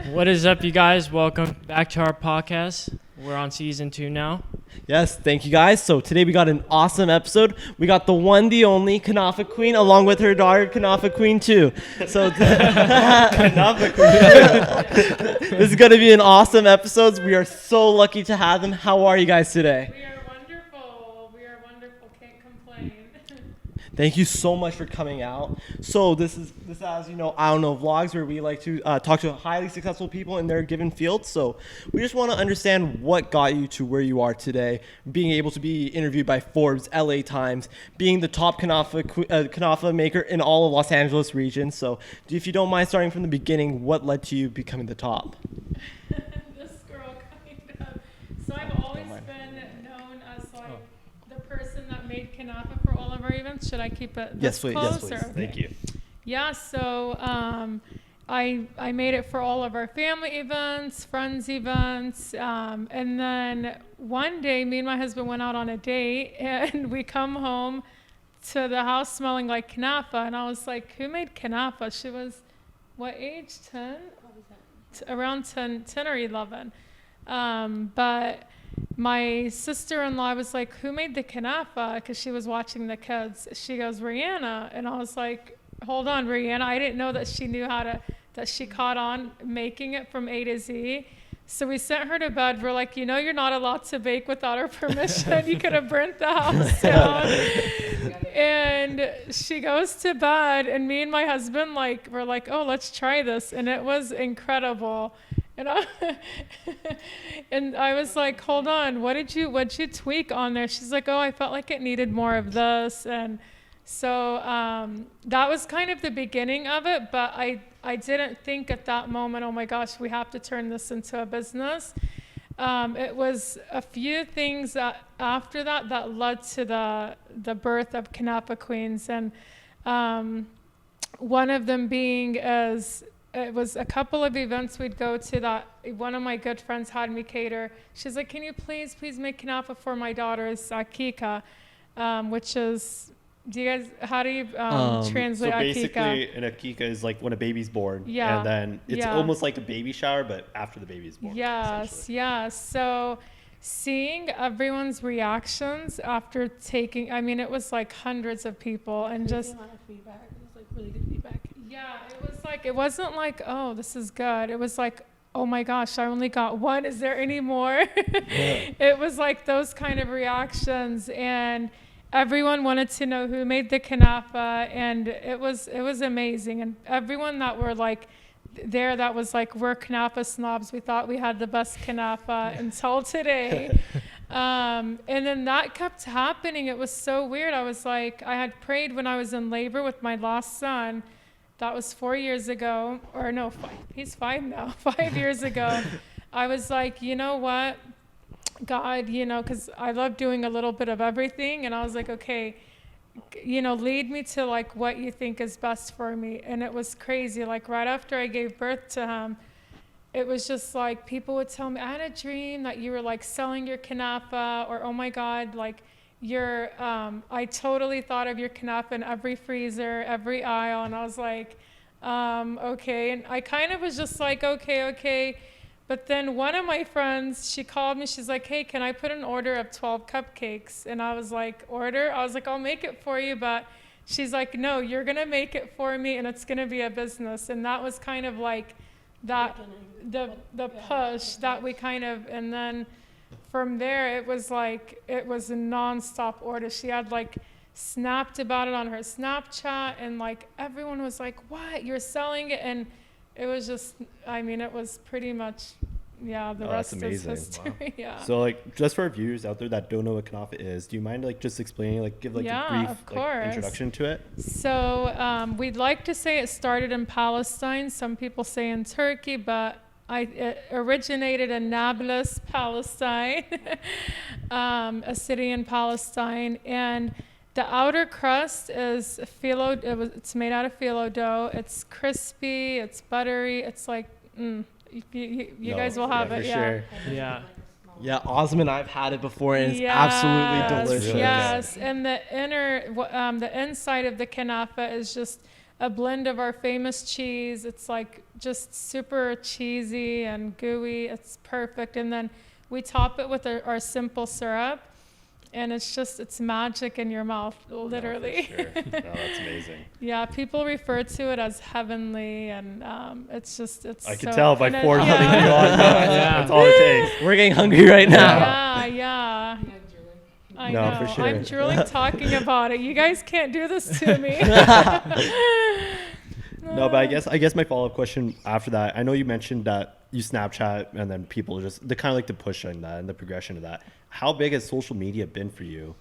What is up, you guys? Welcome back to our podcast. We're on season 2 now. Yes, thank you guys. So today we got an awesome episode. We got the one, the only Kanafa Queen, along with her daughter, Kanafa Queen too. So Kanafa Queen. This is going to be an awesome episode. We are so lucky to have them. How are you guys today? We are wonderful. We are wonderful. Can't complain. Thank you so much for coming out. So this is as you know, I don't know, vlogs where we like to talk to highly successful people in their given field. So we just want to understand what got you to where you are today, being able to be interviewed by Forbes, LA Times, being the top Kanafa maker in all of Los Angeles region. So if you don't mind starting from the beginning, what led to you becoming the top? This girl kind of. So I've always been known as like the person that made Kanafa for all of our events. Should I keep it Yes, please. close? Yes, please. Thank you. Yeah, so I made it for all of our family events, friends events, and then one day me and my husband went out on a date and we come home to the house smelling like Kanafa, and I was like, who made Kanafa? She was, what age, 10? Around 10 or 11. But my sister-in-law was like, who made the Kanafa? Because she was watching the kids. She goes, Rihanna. And I was like, hold on, Rihanna. I didn't know that she knew that she caught on making it from A to Z. So we sent her to bed. We're like, you're not allowed to bake without our permission. You could have burnt the house down. And she goes to bed, and me and my husband we're like, oh, let's try this. And it was incredible. And I was like, hold on, what'd you tweak on there? She's like, oh, I felt like it needed more of this. And so that was kind of the beginning of it, but I didn't think at that moment, oh my gosh, we have to turn this into a business. It was a few things that after that led to the birth of Kanafa Queens. And one of them being it was a couple of events we'd go to that one of my good friends had me cater. She's like, can you please make Kanafa for my daughter's Akika, which is, how do you translate so Akika? basically, an Akika is like when a baby's born. Yeah. And then it's almost like a baby shower, but after the baby's born. Yes. So seeing everyone's reactions after taking, it was like hundreds of people and just... a lot of feedback. It was like really good feedback. Yeah, it wasn't like, oh, this is good. It was like, oh my gosh, I only got one. Is there any more? It was like those kind of reactions, and everyone wanted to know who made the Kanafa, and it was amazing. And everyone that were like there, that was like, we're Kanafa snobs. We thought we had the best Kanafa until today. And then that kept happening. It was so weird. I was like, I had prayed when I was in labor with my last son. That was 4 years ago, or no, he's 5 now, 5 years ago. I was like, you know what, God, because I love doing a little bit of everything. And I was like, okay, lead me to like what you think is best for me. And it was crazy. Like right after I gave birth to him, it was just like people would tell me, I had a dream that you were like selling your Kanafa, or oh my God, like I totally thought of your Kanafa in every freezer, every aisle. And I was like, okay. And I kind of was just like, okay. But then one of my friends, she called me. She's like, hey, can I put an order of 12 cupcakes? And I was like, order? I was like, I'll make it for you. But she's like, no, you're going to make it for me, and it's going to be a business. And that was kind of like that, the push that we kind of, and then from there, it was a nonstop order. She had like snapped about it on her Snapchat, and like everyone was like, what, you're selling it? And it was just, it was pretty much, the rest is history. Wow. Yeah. So like, just for our viewers out there that don't know what Kanafa is, do you mind like just explaining, like give like a brief introduction to it? So we'd like to say it started in Palestine. Some people say in Turkey, but it originated in Nablus, Palestine, a city in Palestine. And the outer crust is it's made out of phyllo dough. It's crispy, it's buttery. It's like, you guys will have it. Sure. Yeah. Yeah, Osman, I've had it before, and it's absolutely delicious. Yes, and the inside of the Kanafa is just a blend of our famous cheese. It's like just super cheesy and gooey. It's perfect. And then we top it with our simple syrup. And it's magic in your mouth, literally. No, for sure. No, that's amazing. Yeah, people refer to it as heavenly, and it's I can tell by pouring something on. Yeah. That's all it takes. We're getting hungry right now. Yeah. I No, know. for sure. I'm drooling talking about it. You guys can't do this to me. No, but I guess my follow-up question after that, I know you mentioned that you Snapchat and then people just, they kind of like the push on that and the progression of that. How big has social media been for you?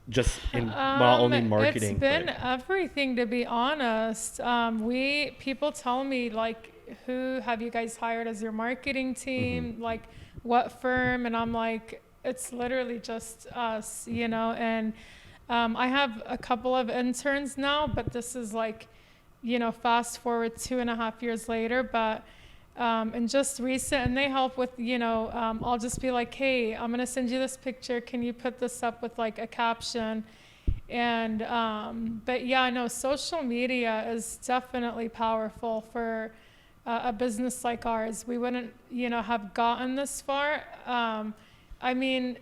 Just in not only marketing. It's been everything, to be honest. People tell me, like, who have you guys hired as your marketing team? Like, what firm? And I'm like, it's literally just us, you know. And I have a couple of interns now, but this is like, you know, fast forward 2.5 years later. But and just recent, and they help with, you know, I'll just be like, hey, I'm gonna send you this picture, can you put this up with like a caption? And but yeah, no, social media is definitely powerful for a business like ours. We wouldn't, you know, have gotten this far. I mean,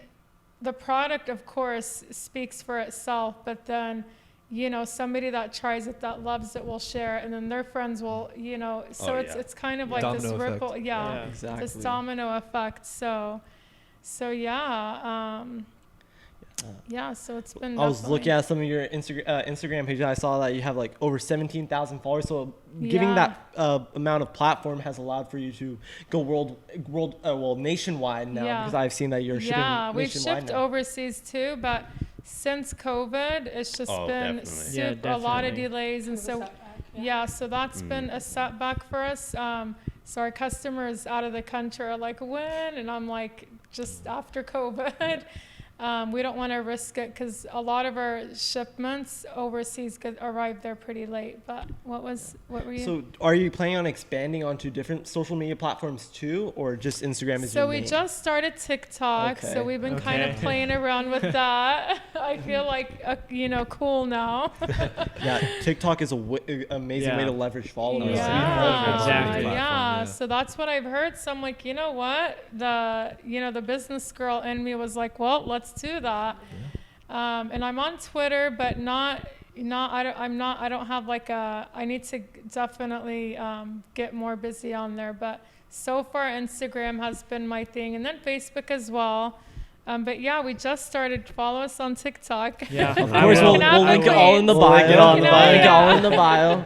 the product, of course, speaks for itself, but then, you know, somebody that tries it, that loves it, will share it, and then their friends will, you know, so it's kind of like Domino this effect. ripple, Exactly. this domino effect. So yeah, so it's been. I was looking at some of your Instagram pages. I saw that you have like over 17,000 followers. So giving that amount of platform has allowed for you to go nationwide now, because I've seen that you're shipping nationwide. We've shipped overseas too, but since COVID, it's just been a lot of delays, and so so that's been a setback for us. So our customers out of the country are like, when? And I'm like, just after COVID. We don't want to risk it, because a lot of our shipments overseas arrive there pretty late. But what were you? So are you planning on expanding onto different social media platforms too, or just Instagram is your main? So we just started TikTok, so we've been kind of playing around with that. I feel like, you know, cool now. Yeah, TikTok is an amazing way to leverage followers. So that's what I've heard. So I'm like, you know what? The business girl in me was like, well, let's do that. And I'm on Twitter, but I don't have like I need to definitely get more busy on there. But so far, Instagram has been my thing, and then Facebook as well. But yeah, we just started. Follow us on TikTok. Yeah, of course, we'll link it all in the bio. Link it all in the bio.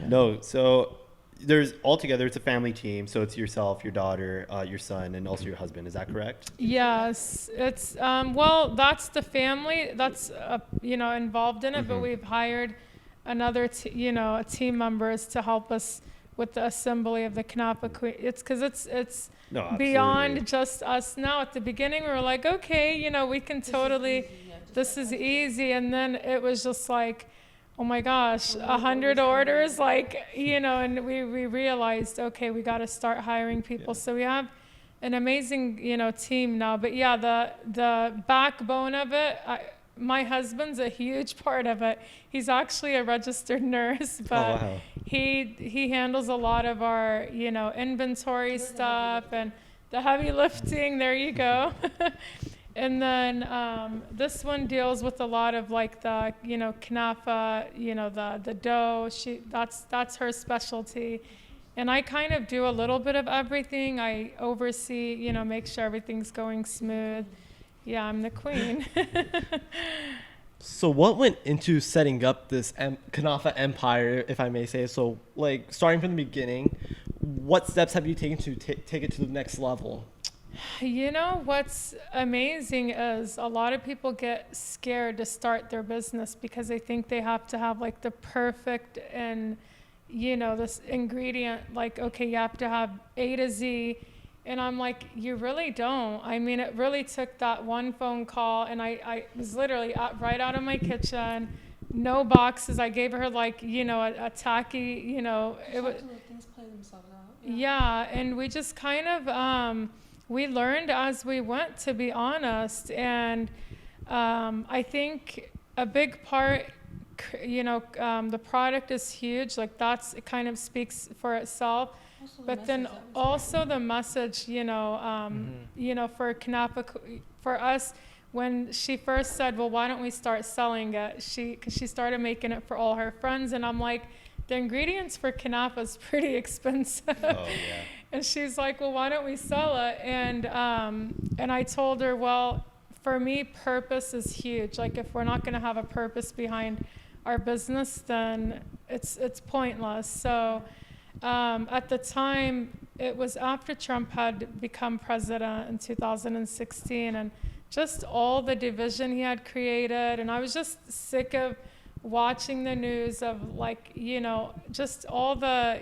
No, so there's altogether, it's a family team. So it's yourself, your daughter, your son, and also your husband. Is that correct? Yes, it's well, that's the family that's you know, involved in it, but we've hired another team members to help us with the assembly of the Kanafa Queen. It's because it's beyond just us now. At the beginning, we were like, okay, you know, we can totally, this is easy, and then it was just like, oh my gosh, 100 orders, like, you know, and we realized, okay, we got to start hiring people. So we have an amazing, you know, team now. But yeah, the backbone of it, my husband's a huge part of it. He's actually a registered nurse, but he handles a lot of our, you know, inventory stuff and the heavy lifting. There you go. And then this one deals with a lot of like the, you know, Kanafa, you know, the dough. That's her specialty. And I kind of do a little bit of everything. I oversee, you know, make sure everything's going smooth. Yeah, I'm the queen. So what went into setting up this Kanafa empire, if I may say? So like starting from the beginning, what steps have you taken to take it to the next level? You know, what's amazing is a lot of people get scared to start their business because they think they have to have like the perfect and, you know, this ingredient, like, okay, you have to have A to Z. And I'm like, you really don't. I mean, it really took that one phone call, and I was literally right out of my kitchen, no boxes. I gave her like, you know, a tacky, you know, it was. Things play themselves out. Yeah, and we just kind of we learned as we went, to be honest. And I think a big part the product is huge. Like it kind of speaks for itself. Also the But then message that was also the message, for for us, when she first said, well, why don't we start selling it? Because she started making it for all her friends. And I'm like, the ingredients for Kanafa is pretty expensive. Oh yeah. And she's like, well, why don't we sell it? And I told her, well, for me, purpose is huge. Like, if we're not going to have a purpose behind our business, then it's pointless. So at the time, it was after Trump had become president in 2016, and just all the division he had created. And I was just sick of watching the news of, like, just all the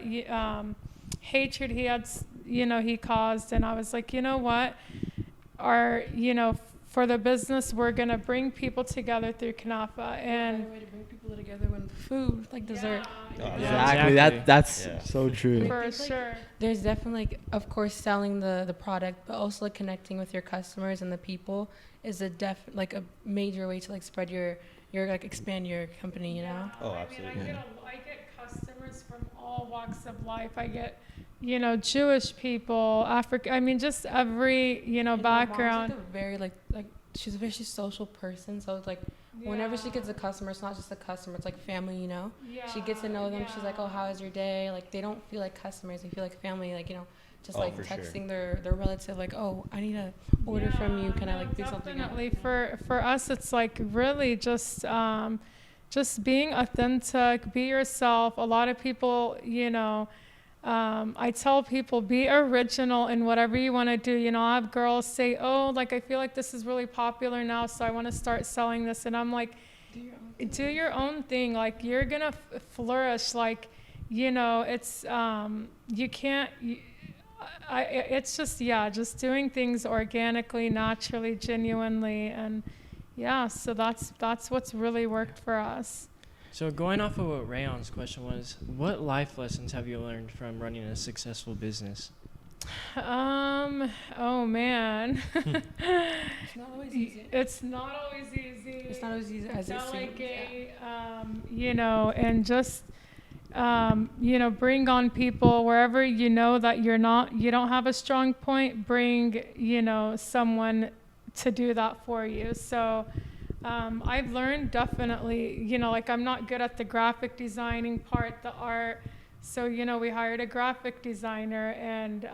hatred he had, he caused. And I was like, you know what? For the business, we're going to bring people together through Kanafa. And a way to bring people together when food, like dessert. Exactly. Exactly. That's Yeah. so true. for It's like- sure. There's definitely, like, of course, selling the product, but also like connecting with your customers and the people is a major way to like spread your like expand your company, you know. Oh, I absolutely. mean, I get customers from all walks of life. I get, Jewish people, Africa. I mean, just every, And my mom's, like, background. a very like she's a very social person, so it's like whenever she gets a customer, it's not just a customer, it's like family, you know. She gets to know them. She's like, oh, how is your day? Like, they don't feel like customers, they feel like family, like, just Oh, like for sure. texting their relative, like, oh, I need a order from you, can I like do something? Definitely. For us, it's like really just being authentic, be yourself. A lot of people, I tell people, be original in whatever you want to do. I have girls say, oh, like, I feel like this is really popular now, so I want to start selling this. And I'm like, do your own thing. Like, you're going to flourish. Like, it's, you can't, it's just doing things organically, naturally, genuinely. And so that's what's really worked for us. So going off of what Rayon's question was, what life lessons have you learned from running a successful business? Oh man. It's not always easy. It's not always easy. It's not as easy as it Not seems. like and just bring on people wherever that you don't have a strong point, bring, someone to do that for you. So I've learned definitely, like, I'm not good at the graphic designing part, the art. So, we hired a graphic designer, and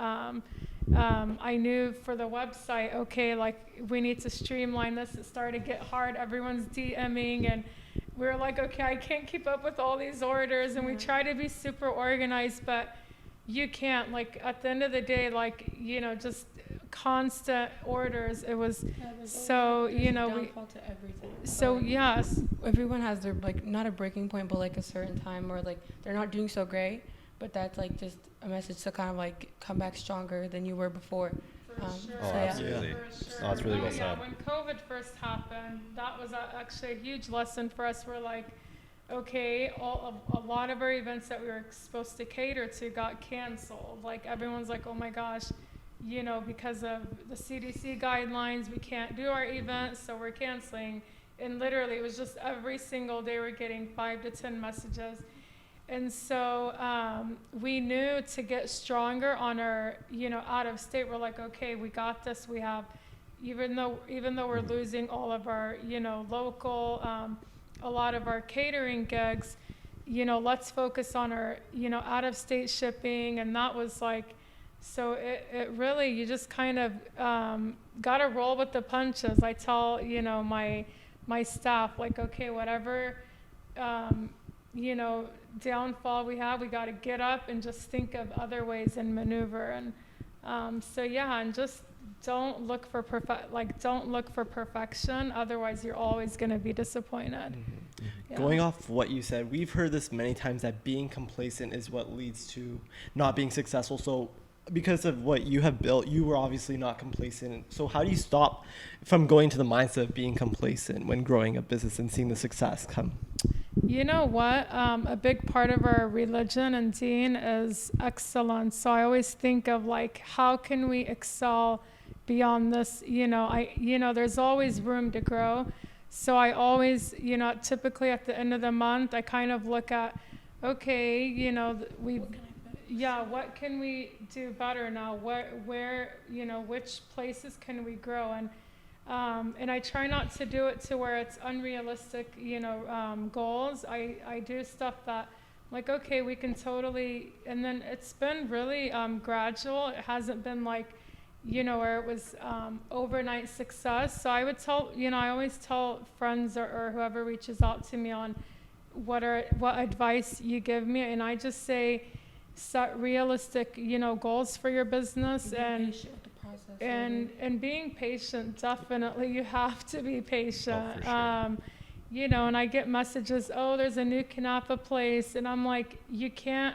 I knew for the website, okay, like, we need to streamline this. It started to get hard. Everyone's DMing, and we were like, okay, I can't keep up with all these orders. And we try to be super organized, but you can't. Like, at the end of the day, like, just constant orders. It was so, downfall to everything. so yes. Everyone has their, like, not a breaking point, but like a certain time where like they're not doing so great, but that's like just a message to kind of like come back stronger than you were before. For So, sure. Oh, yeah. absolutely. For sure. Oh, that's really well Yeah, said. when COVID first happened, that was actually a huge lesson for us. We're like, okay, a lot of our events that we were supposed to cater to got canceled. Like, everyone's like, oh my gosh, because of the CDC guidelines, we can't do our events, so we're canceling. And literally, it was just every single day we're getting 5 to 10 messages. And so we knew to get stronger on our, out of state, we're like, okay, we got this. We have, even though we're losing all of our, local, a lot of our catering gigs, let's focus on our, out of state shipping. And that was like, so it really, you just kind of got to roll with the punches. I tell, my staff, like, okay, whatever, downfall we have, we got to get up and just think of other ways and maneuver. And and just don't look for perfection. Otherwise, you're always going to be disappointed. Yeah. Going off what you said, we've heard this many times that being complacent is what leads to not being successful. So because of what you have built, you were obviously not complacent. So how do you stop from going to the mindset of being complacent when growing a business and seeing the success come? You know what? A big part of our religion and deen is excellence. So I always think of, like, how can we excel beyond this? There's always room to grow. So I always, typically at the end of the month, I kind of look at, okay, what can we do better now? Where, which places can we grow? And I try not to do it to where it's unrealistic, goals. I do stuff that, like, okay, we can totally, and then it's been really gradual. It hasn't been like, where it was overnight success. So I would tell, I always tell friends or whoever reaches out to me on what advice you give me, and I just say, set realistic, goals for your business, and being patient. Definitely, you have to be patient. Oh, for sure. And I get messages, oh, there's a new Kanafa place, and I'm like, you can't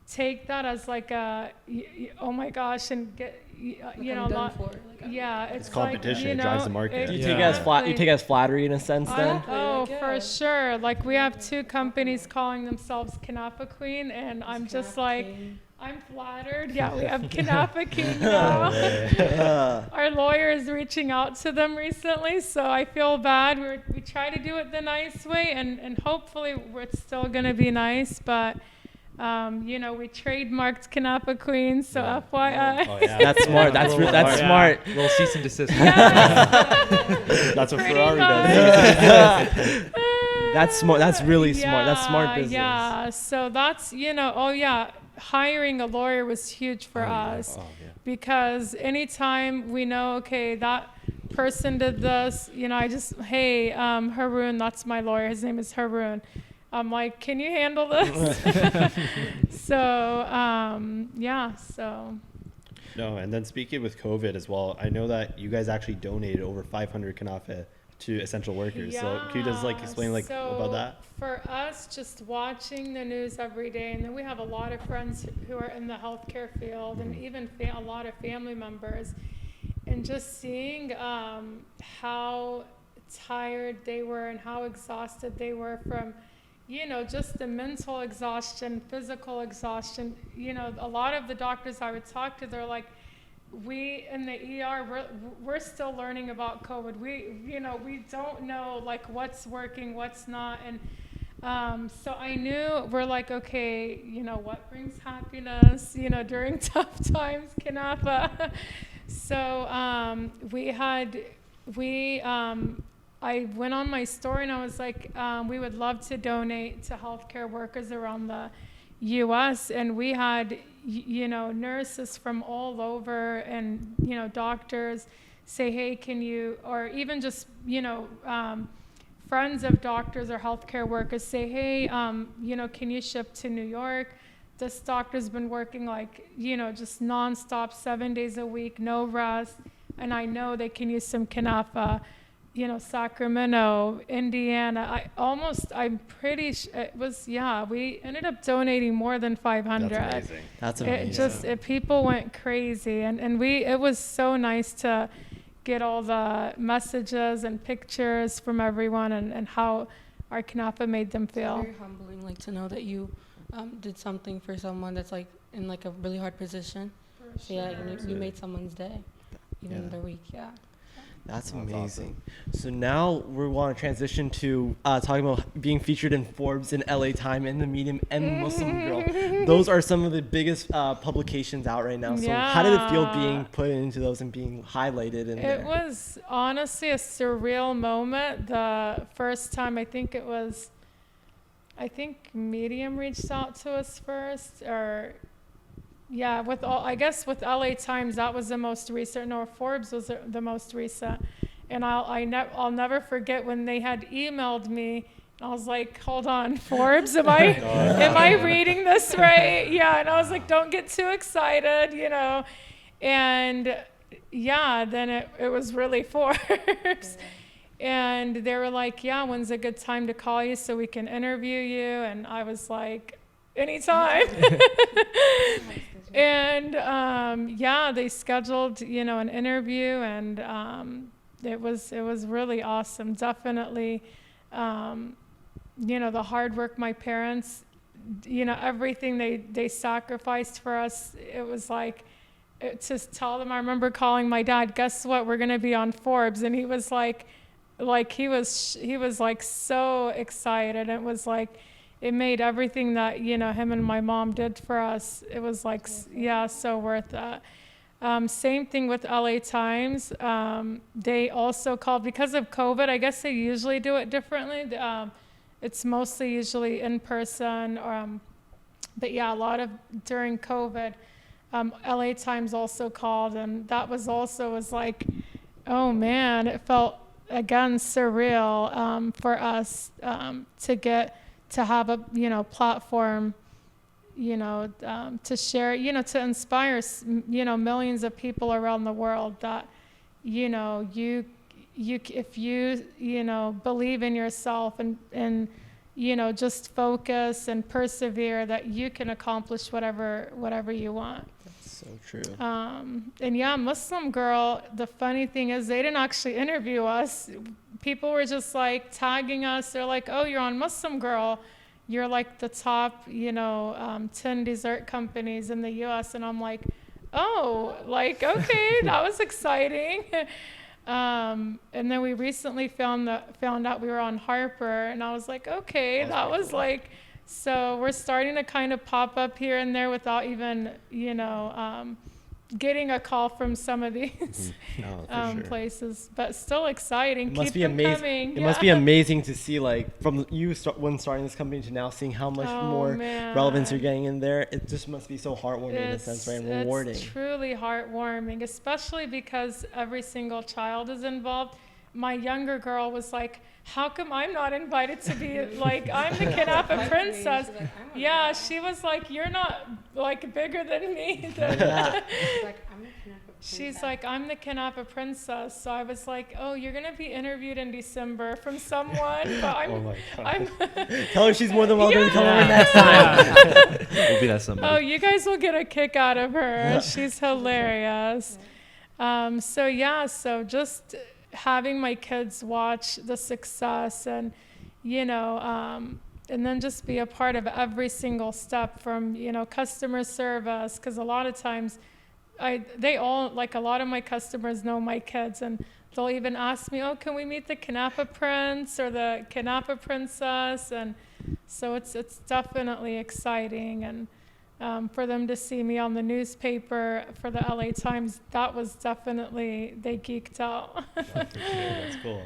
take that as like oh my gosh, and get a lot. It's competition. Like, it drives the market. You take it as flattery in a sense, then. Oh, for sure. Like, we have 2 companies calling themselves Kanafa Queen, and I'm just like, I'm flattered. Yeah, we have Knafe Queen now. Our lawyer is reaching out to them recently, so I feel bad. We try to do it the nice way, and hopefully it's still going to be nice, but we trademarked Kanafa Queens, so FYI. Oh, yeah. That's smart. That's smart. Little cease and desist. That's what Ferrari does. That's smart. That's really smart. That's smart business. Yeah, so that's, hiring a lawyer was huge for us, because anytime we know, okay, that person did this, I just, hey, Haroon, that's my lawyer. His name is Haroon. I'm like, can you handle this? So. No, and then speaking with COVID as well, I know that you guys actually donated over 500 Knafeh to essential workers. Yeah. So can you just explain about that? For us, just watching the news every day, and then we have a lot of friends who are in the healthcare field, and even a lot of family members, and just seeing how tired they were and how exhausted they were from, just the mental exhaustion, physical exhaustion. A lot of the doctors I would talk to, they're like, we in the ER, we're still learning about COVID. We don't know what's working, what's not. And so I knew, we're like, okay, what brings happiness, during tough times, Kanafa. So I went on my story and I was like, we would love to donate to healthcare workers around the U.S. And we had, nurses from all over, and, doctors say, hey, can you, or even just, friends of doctors or healthcare workers say, hey, can you ship to New York? This doctor's been working just nonstop, 7 days a week, no rest. And I know they can use some Kanafa. Sacramento, Indiana. I'm pretty sure it was, we ended up donating more than 500. That's amazing. That's amazing. People went crazy, and it was so nice to get all the messages and pictures from everyone, and how our Kanafa made them feel. It's very humbling, to know that you did something for someone that's in a really hard position. For sure. You made someone's day, even their week. Yeah. That's amazing. So now we want to transition to talking about being featured in Forbes and LA Time and The Medium and Muslim Girl. Those are some of the biggest publications out right now. So how did it feel being put into those and being highlighted in there? It was honestly a surreal moment. The first time, I think Medium reached out to us first, or with LA Times, that was the most recent. No, Forbes was the most recent. And I'll never forget when they had emailed me. I was like, hold on, Forbes, am I reading this right? Yeah, and I was like, don't get too excited, And then it was really Forbes. And they were like, when's a good time to call you so we can interview you? And I was like, anytime. And they scheduled, an interview, and it was really awesome. Definitely, the hard work my parents, everything they sacrificed for us. It was to tell them. I remember calling my dad, guess what? We're going to be on Forbes. And he was like, like he was like so excited. It was like, it made everything that, you know, him and my mom did for us. It was like, yeah, so worth it. Same thing with LA Times. They also called because of COVID. I guess they usually do it differently. It's mostly usually in person. But yeah, a lot of during COVID, LA Times also called, and that was like, oh man, it felt again surreal for us to have a, you know, platform, you know, to share, you know, to inspire, you know, millions of people around the world that, you know, if you, you know, believe in yourself and, you know, just focus and persevere, that you can accomplish whatever you want. So true. And yeah, Muslim Girl, the funny thing is they didn't actually interview us. People were just like tagging us. They're like, oh, you're on Muslim Girl. You're like the top, you know, 10 dessert companies in the US. And I'm like, oh, like, okay, that was exciting. And then we recently found out we were on Harper, and I was like, okay, that was cool. Like, so we're starting to kind of pop up here and there without even, you know, getting a call from some of these places, but still exciting. It must be amazing. Coming. It must be amazing to see, like, from you when starting this company to now seeing how much more relevance you're getting in there. It just must be so heartwarming in a sense, right? And rewarding. It's truly heartwarming, especially because every single child is involved. My younger girl was like, how come I'm not invited to be, like, I'm the Kanafa princess. Yeah, she was like, you're not, like, bigger than me. She's like, I'm the Kanafa princess. So I was like, oh, you're going to be interviewed in December from someone. But I'm Tell her she's more than welcome to come over next time. We'll be that somebody. Oh, you guys will get a kick out of her. She's hilarious. So just having my kids watch the success and, you know, and then just be a part of every single step from, you know, customer service. Because a lot of times they all, like, a lot of my customers know my kids, and they'll even ask me, oh, can we meet the Kanafa Prince or the Kanafa Princess? And so it's definitely exciting. And for them to see me on the newspaper for the LA Times, that was definitely, they geeked out. That's cool.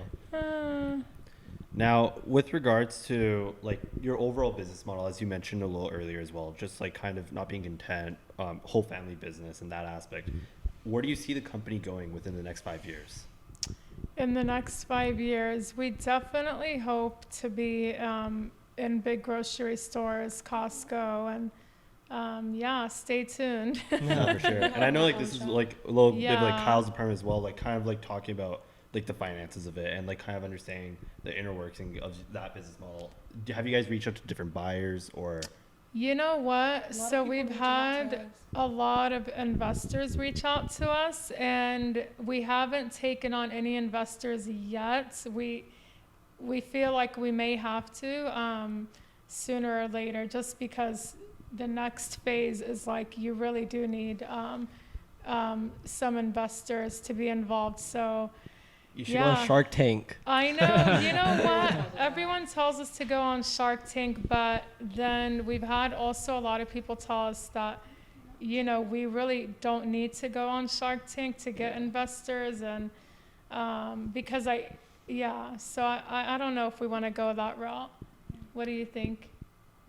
Now, with regards to, like, your overall business model, as you mentioned a little earlier as well, just like kind of not being content, whole family business in that aspect, where do you see the company going within the next 5 years? In the next 5 years, we definitely hope to be in big grocery stores, Costco, and stay tuned. Yeah, for sure. And I know, like, this is like a little bit of like Kyle's department as well, like kind of like talking about like the finances of it and like kind of understanding the inner working of that business model. Have you guys reached out to different buyers or? You know what? So we've had a lot of investors reach out to us, and we haven't taken on any investors yet. We feel like we may have to sooner or later, just because the next phase is like you really do need some investors to be involved. So you should go on Shark Tank. I know. You know what? Everyone tells us to go on Shark Tank, but then we've had also a lot of people tell us that, you know, we really don't need to go on Shark Tank to get investors, and because so I don't know if we want to go that route. What do you think?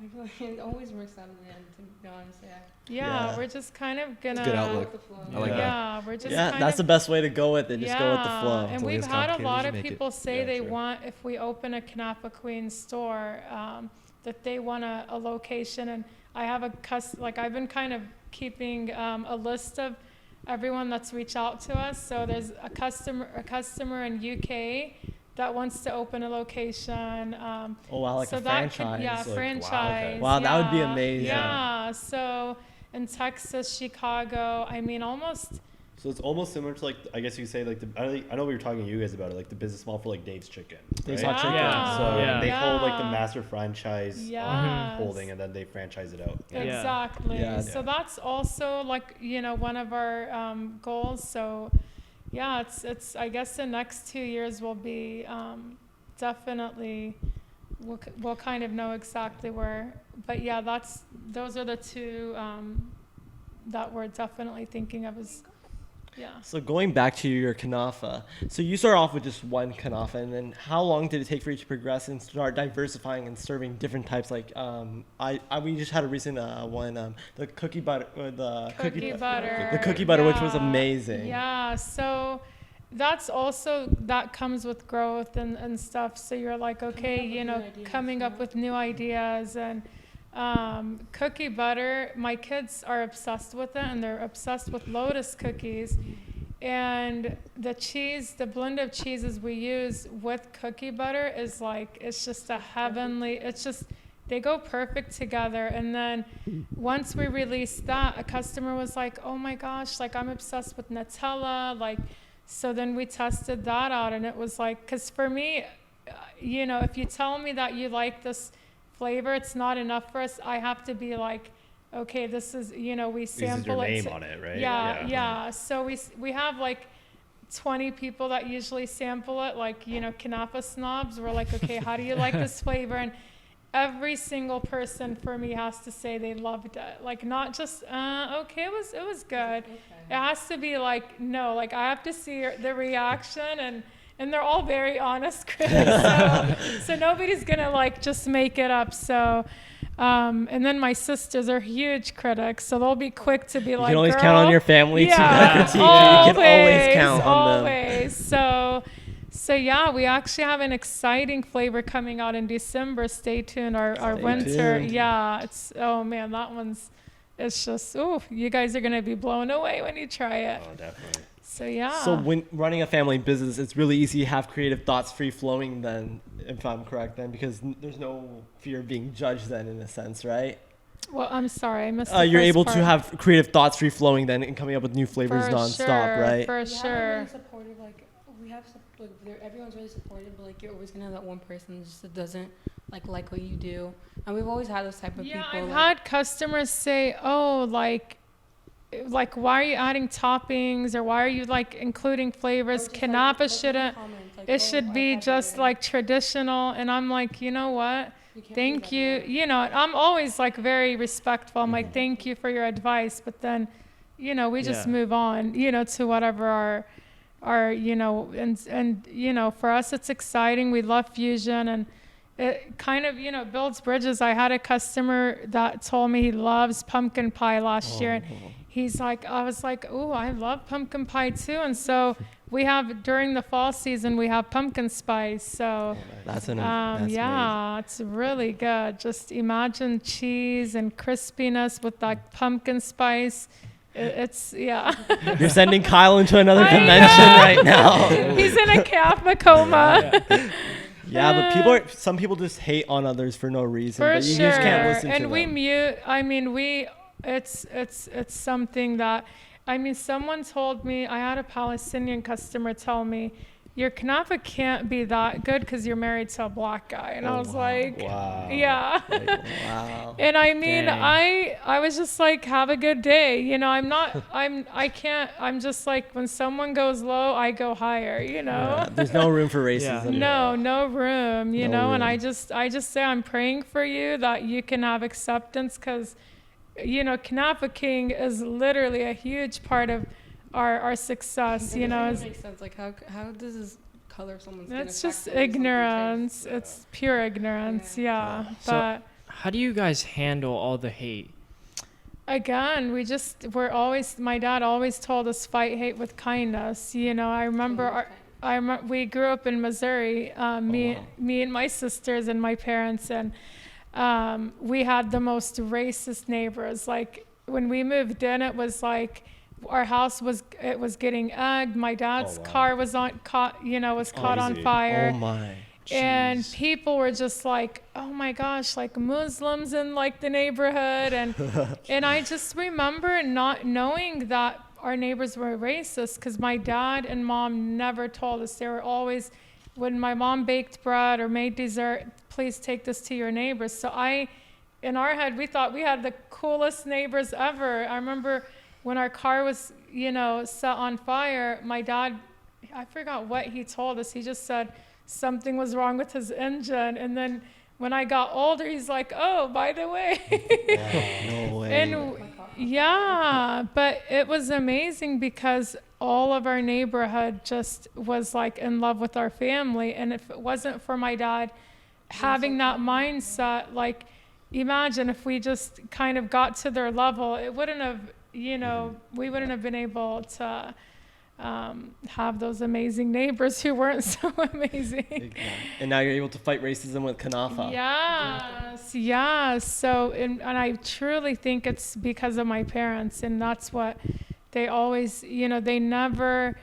I feel like it always works out in the end, to be honest. Yeah, we're just kind of gonna. Good outlook. I like that. Yeah, we're just. Yeah, that's the best way to go with it. Just go with the flow. And we've had a lot of people say they want, if we open a Kanafa Queens store, that they want a location. And I have I've been kind of keeping a list of everyone that's reached out to us. So there's a customer in UK that wants to open a location. Like a franchise. Franchise. Wow, that would be amazing. Yeah, so in Texas, Chicago, I mean, almost. So it's almost similar to, like, I guess you say, like, I know we were talking to you guys about it, like the business model for like Dave's Chicken. Dave's Hot Chicken. So they hold like the master franchise holding, and then they franchise it out. Exactly. Yeah. So that's also, like, you know, one of our goals. So, yeah, it's I guess the next 2 years will be definitely we'll kind of know exactly where, but yeah, those are the two that we're definitely thinking of as, yeah. So going back to your Kanafa, so you start off with just one Kanafa, and then how long did it take for you to progress and start diversifying and serving different types? Like we just had a recent one, the cookie butter, the Cookie butter. the cookie butter, which was Yeah. amazing. Yeah, so that's also, that comes with growth and stuff. So you're like, okay, with you new know, ideas, coming up yeah. with new ideas. And cookie butter, my kids are obsessed with it, and they're obsessed with Lotus cookies. And the cheese, the blend of cheeses we use with cookie butter is like, it's just a heavenly, it's just, they go perfect together. And then once we released that, a customer was like, oh my gosh, like I'm obsessed with Nutella. Like, so then we tested that out, and it was like, because for me, you know, if you tell me that you like this flavor, it's not enough for us. I have to be like, okay, this is, you know, we This is sample your it. name on it, right? Yeah. So we have like 20 people that usually sample it, like, you know, Kanafa snobs. We're like, okay, how do you like this flavor? And every single person for me has to say they loved it. Like, not just, okay, it was good. It has to be like, no, like I have to see the reaction, and they're all very honest critics. So nobody's gonna like just make it up. So, and then my sisters are huge critics, so they'll be quick to be like, You can always girl, count on your family to critique you. You always, can always count on them. always. So yeah, we actually have an exciting flavor coming out in December. Stay tuned. Our Stay winter. tuned. Yeah, oh man, that one's, it's just, you guys are gonna be blown away when you try it. Oh, definitely. So yeah. So when running a family business, it's really easy to have creative thoughts free flowing then, if I'm correct then, because there's no fear of being judged then, in a sense, right? Well, I'm sorry, I missed the You're first able part. to have creative thoughts free flowing then and coming up with new flavors For nonstop, sure, right? For Yeah, sure. we're really supportive. Like we have, everyone's really supportive, but like you're always gonna have that one person just that doesn't like what you do, and we've always had those type of Yeah, people. I've like, had customers say, oh, like why are you adding toppings, or why are you like including flavors? or just, Kanafa like, shouldn't. comments, like, It "Oh, should I've be had just better." like traditional. And I'm like, you know what? You can't do Thank that you. anymore. You know, I'm always like very respectful. I'm like, thank you for your advice. But then, you know, we just Yeah. move on, you know, to whatever our, you know, and, you know, for us, it's exciting. We love fusion, and it kind of, you know, builds bridges. I had a customer that told me he loves pumpkin pie last year. And he's like, I was like, oh, I love pumpkin pie too. And so we have, during the fall season, we have pumpkin spice. So That's that's yeah, it's really good. Just imagine cheese and crispiness with that pumpkin spice. It's, yeah. amazing. You're sending Kyle into another I dimension know. right now. He's in a Kappa coma. Yeah, but some people just hate on others for no reason. For but you sure. just can't listen And to we them. mute, I mean, it's something that, I mean, someone told me, I had a Palestinian customer tell me, your Kanafa can't be that good because you're married to a black guy. And I was like, Wow. yeah. Wow. And I mean, Dang. I was just like, have a good day. You know, I'm just like, when someone goes low, I go higher, you know? Yeah, there's no room for racism. No room, you No know, and room. I just say I'm praying for you that you can have acceptance, because, you know, Knafa King is literally a huge part of our success, you know. It makes sense. Like how does this color someone's skin It's affect just the way something ignorance. tastes? It's pure ignorance, yeah. So- But How do you guys handle all the hate? again, my dad always told us, fight hate with kindness. You know, I remember we grew up in Missouri, me and my sisters and my parents, and we had the most racist neighbors. Like when we moved in, it was like our house was getting egged. My dad's car was caught on Easy. fire. Oh my. And Jeez. people were just like, oh my gosh, like Muslims in like the neighborhood. And I just remember not knowing that our neighbors were racist, because my dad and mom never told us. They were always, when my mom baked bread or made dessert, please take this to your neighbors. So in our head, we thought we had the coolest neighbors ever. I remember when our car was, set on fire, my dad, I forgot what he told us. He just said something was wrong with his engine. And then when I got older, he's like, oh, by the way. No way. And yeah, but it was amazing because all of our neighborhood just was like in love with our family. And if it wasn't for my dad having that mindset, like imagine if we just kind of got to their level, it wouldn't have, we wouldn't have been able to have those amazing neighbors who weren't so amazing. Exactly. And now you're able to fight racism with Kanafa. Yes. So, and I truly think it's because of my parents, and that's what they always, they never,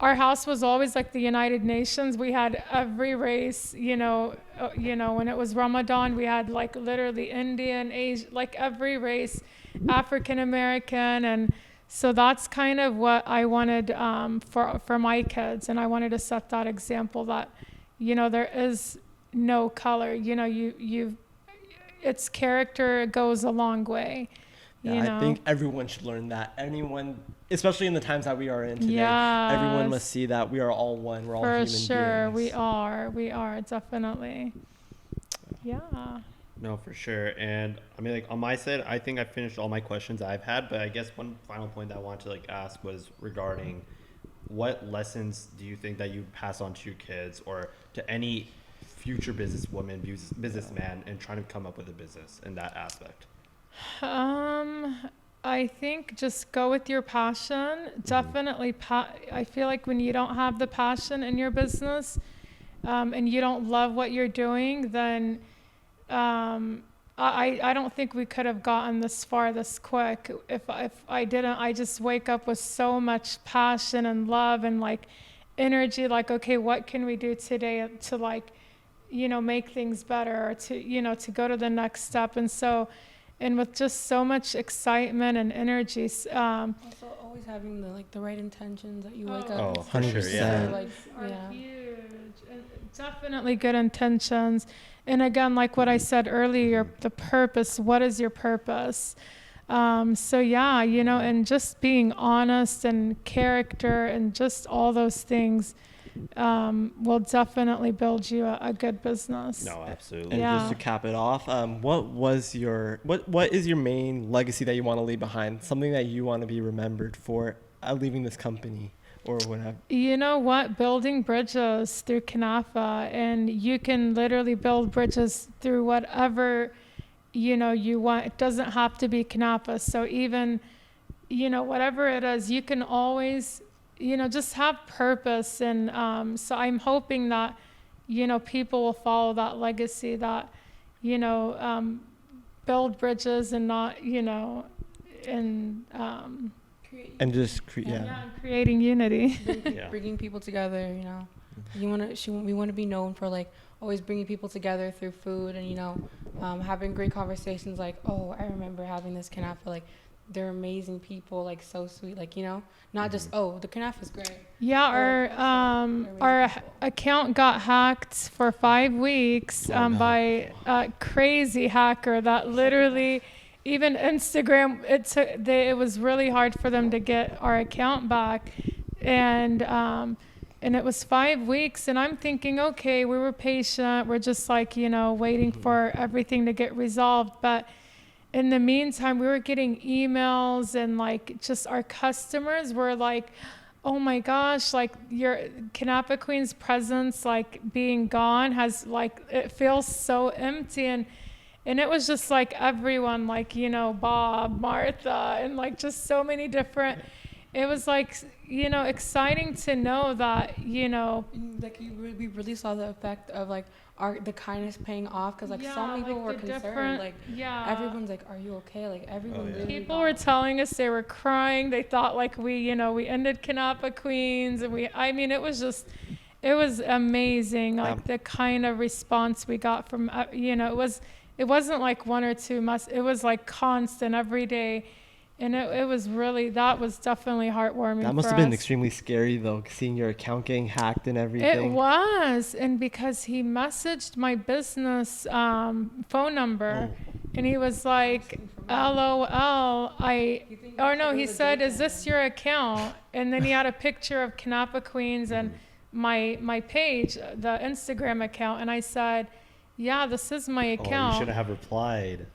our house was always like the United Nations. We had every race, when it was Ramadan, we had like literally Indian, Asian, like every race, African American, and so that's kind of what I wanted for my kids, and I wanted to set that example that, there is no color. Its character goes a long way. Yeah, I think everyone should learn that. Anyone, especially in the times that we are in today, Yes. everyone must see that we are all one. We're all human beings. For sure, we are definitely. Yeah. No, for sure. And I mean, like on my side, I think I finished all my questions I've had, but I guess one final point that I wanted to like ask was regarding what lessons do you think that you pass on to your kids or to any future businesswoman, businessman, and trying to come up with a business in that aspect? I think just go with your passion. Definitely, I feel like when you don't have the passion in your business, and you don't love what you're doing, then I don't think we could have gotten this far this quick if I didn't. I just wake up with so much passion and love and like energy, like, okay, what can we do today to like, make things better, or to go to the next step. And so, and with just so much excitement and energy. Also, always having the right intentions that you wake up. Oh, for sure, yeah. Are huge. And definitely good intentions. And again, like what I said earlier, the purpose. What is your purpose? So yeah, and just being honest and character and just all those things will definitely build you a good business. No, absolutely. And Yeah. just to cap it off, what is your main legacy that you want to leave behind? Something that you want to be remembered for leaving this company or whatever. You know what? Building bridges through Kanafa, and you can literally build bridges through whatever you want. It doesn't have to be Kanafa. So even whatever it is, you can always just have purpose. And so I'm hoping that people will follow that legacy, that build bridges and not And just creating unity. Bringing people together, we want to be known for like always bringing people together through food and having great conversations, like, oh, I remember having this Kanafa, like they're amazing people, like so sweet, like not just, oh, the Kanafa is great. Yeah, our account got hacked for 5 weeks by a crazy hacker that literally, even Instagram, it was really hard for them to get our account back, and it was 5 weeks, and I'm thinking, okay, we were patient, we're just like waiting for everything to get resolved, but in the meantime, we were getting emails, and like just our customers were like, oh my gosh, like your Kanafa Queens presence, like being gone has like, it feels so empty. And it was just like everyone, like, Bob, Martha, and like just so many different, it was like, exciting to know that, like we really saw the effect of like the kindness paying off, because like so many people were concerned, like everyone's like, are you okay? Like everyone really people were telling us they were crying, they thought like we ended Kanafa Queens, and it was amazing, like the kind of response we got from it wasn't like one or two months, it was like constant every day. And it was really, that was definitely heartwarming. That must have been extremely scary though, seeing your account getting hacked and everything. It was, and because he messaged my business phone number, And he was like, LOL, he said, is this your account? And then he had a picture of Kanafa Queens and my page, the Instagram account. And I said, yeah, this is my Oh, account. you should have replied.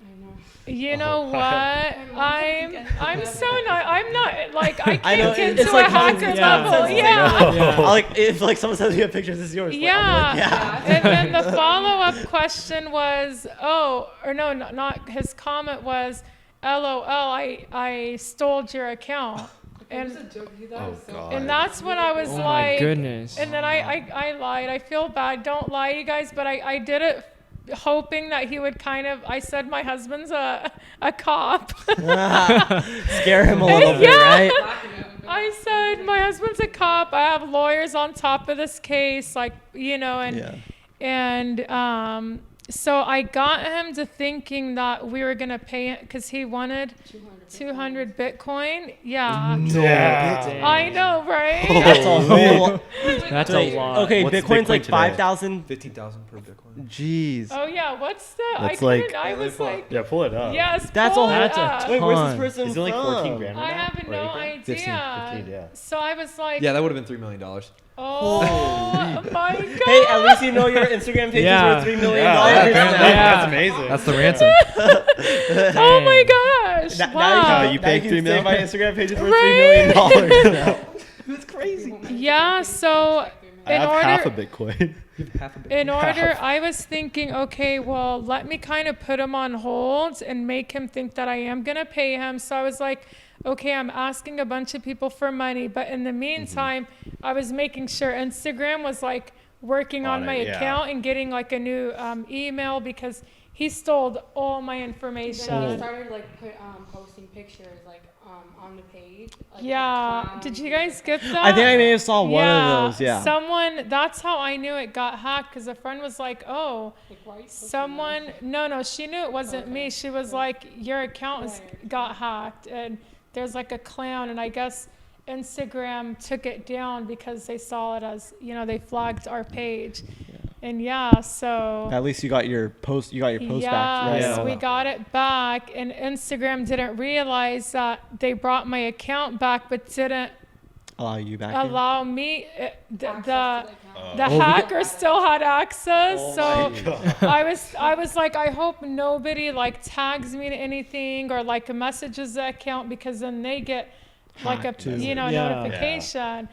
You know what? I'm so not. I'm not like I I know, can't get it's to like a hacker common sense. level. Yeah. Yeah. Like if like someone sends me a picture, this is yours. Like, I'm like, Yeah. And then the follow-up question was, not his comment was, LOL, I stole your account. And God. and that's when I was Oh like, my goodness. and then I lied. I feel bad. Don't lie, you guys. But I did it hoping that he would I said my husband's a cop. scare him a little bit, right? I said my husband's a cop. I have lawyers on top of this case, so I got him to thinking that we were gonna pay it because he wanted 200 Bitcoin. Yeah. Yeah. I know, right? That's a whole. That's a lot. Okay, What's Bitcoin's Bitcoin like today? 5,000. 15,000 per Bitcoin. Jeez. Oh yeah. What's the? That's I was Yeah, like, Yeah, pull it up. yes. That's pull a- it that's a up. Wait, where's this ton. person Is it like 14 from? grand? I right now? have Or no 8 grand? idea. 15, yeah. So I was like, Yeah, that would have been $3 million. oh my god. Hey, at least you know your Instagram page Yeah. is worth $3 million. Yeah, Yeah. That's amazing. That's the ransom. Oh my gosh. Now Wow. you you can, paid now $3 you can say million? my Instagram page is worth Right? $3 million now. That's crazy. Yeah, so I in have order half a Bitcoin. Half a Bitcoin. in order I was thinking, okay, well, let me kind of put him on hold and make him think that I am going to pay him. So I was like, okay, I'm asking a bunch of people for money, but in the meantime, I was making sure Instagram was like working on On my it, yeah. account and getting like a new email because he stole all my Then information. he started posting pictures on the page. Yeah. Did you guys get that? I think I may have saw one of those. Yeah. That's how I knew it got hacked because a friend was like, oh, someone, no, she knew it wasn't me. She was like, your account got hacked and there's like a clown. And I guess Instagram took it down because they saw it as, they flagged our page. And so. At least you got your post. You got your post back. Right? Yes, Yeah. we got it back, and Instagram didn't realize that they brought my account back, but didn't Allow you back. allow me. The Oh, hacker still had access, Oh so I was like, I hope nobody tags me to anything or messages the account because then they get Hacked too. notification.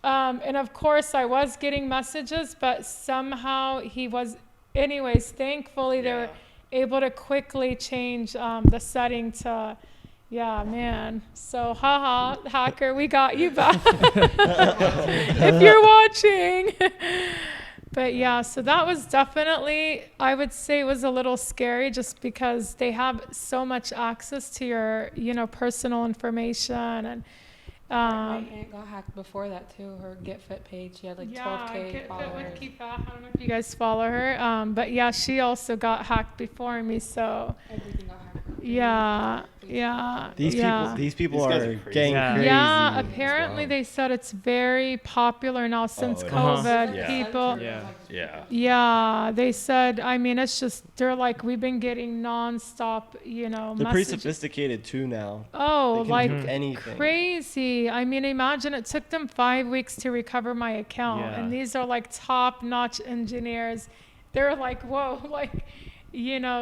And of course I was getting messages, but somehow thankfully they were able to quickly change the setting to, so haha, hacker, we got you back. If you're watching. But so that was definitely, I would say it was a little scary just because they have so much access to your, personal information and my aunt got hacked before that too. Her Get Fit page, she had 12K Get followers. Fit with Keepa. I don't know if you guys follow her. But she also got hacked before me. So Everything got hacked. These people These guys are are crazy. getting Yeah. crazy. Yeah, apparently they said it's very popular now since it is. COVID. Yeah. People. Yeah. Yeah, they said. I mean, it's just they're like we've been getting nonstop, They're pretty messages. sophisticated too now. Oh, They like can do anything. crazy. I mean, imagine it took them 5 weeks to recover my account, Yeah. and these are top-notch engineers. They're like, whoa,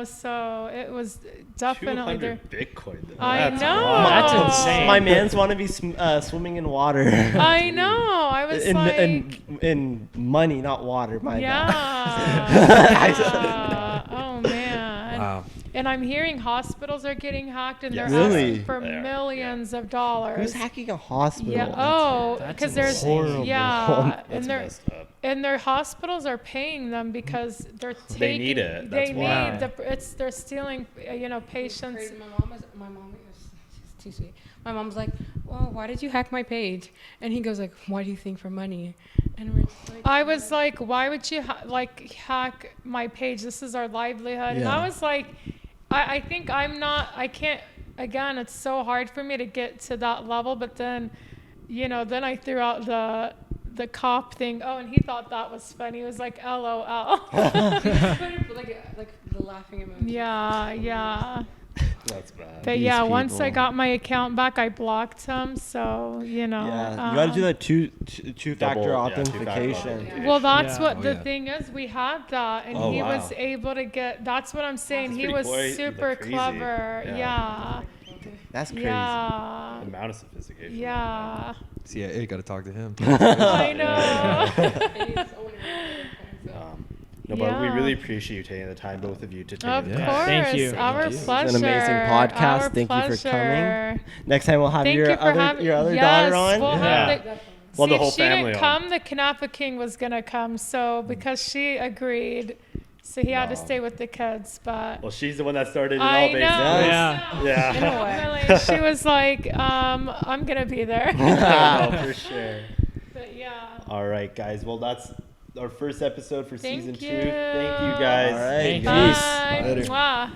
so it was definitely. 200 Bitcoin. Though. I That's know. wild. That's insane. My man's want to be swimming in water. I know. I was in money, not water. My yeah. bad. Yeah. Oh man. Wow. And I'm hearing hospitals are getting hacked, and they're Really? asking for They are, millions of dollars. Who's hacking a hospital? Yeah. Oh, That's because there's horrible. yeah, That's messed up. and their hospital's are paying them because they're taking. They need it, that's They why. need they're stealing patients. Crazy. My mom is too sweet. My mom's like, well, why did you hack my page? And he goes like, why do you think for money? And we're just like, I was like, why would you hack my page? This is our livelihood. And Yeah. I was like, I think I can't, again, it's so hard for me to get to that level. But then, then I threw out the cop thing. Oh, and he thought that was funny. He was like, LOL. like the laughing emoji. Yeah. That's bad. But These yeah, once I people. got my account back, I blocked him. So, you know. Yeah, you got to do that two-factor Double- yeah, authentication. two-factor. Well, that's Yeah. what Oh, the yeah. thing is. We had that, and Oh, he wow. was able to get. That's what I'm saying. That's He pretty was cool. super Crazy. clever. Yeah. Yeah. That's crazy. Yeah. The amount of sophistication. Yeah. CIA got to talk to him. I know. No, but we Yeah. really appreciate you taking the time, both of you, to take Of the Yeah. course. Thank you. Our Thank you. pleasure. It's an amazing podcast. Our Thank you for coming. pleasure. Next time we'll have Thank your you for other having your other yes, daughter on. We'll Yeah. have Well, See, the whole if she family didn't on. come, the Kanafa King was gonna come. So because she agreed, so he had to No. stay with the kids. But Well, she's the one that started it all, I basically. know. Yeah. Yeah. In a way. Really, she was like, I'm gonna be there. Oh, for sure. But yeah. All right, guys. Well, that's our first episode for Thank season 2. you. Thank you, guys. All right. Thank you. Bye. Peace. Later. Mwah.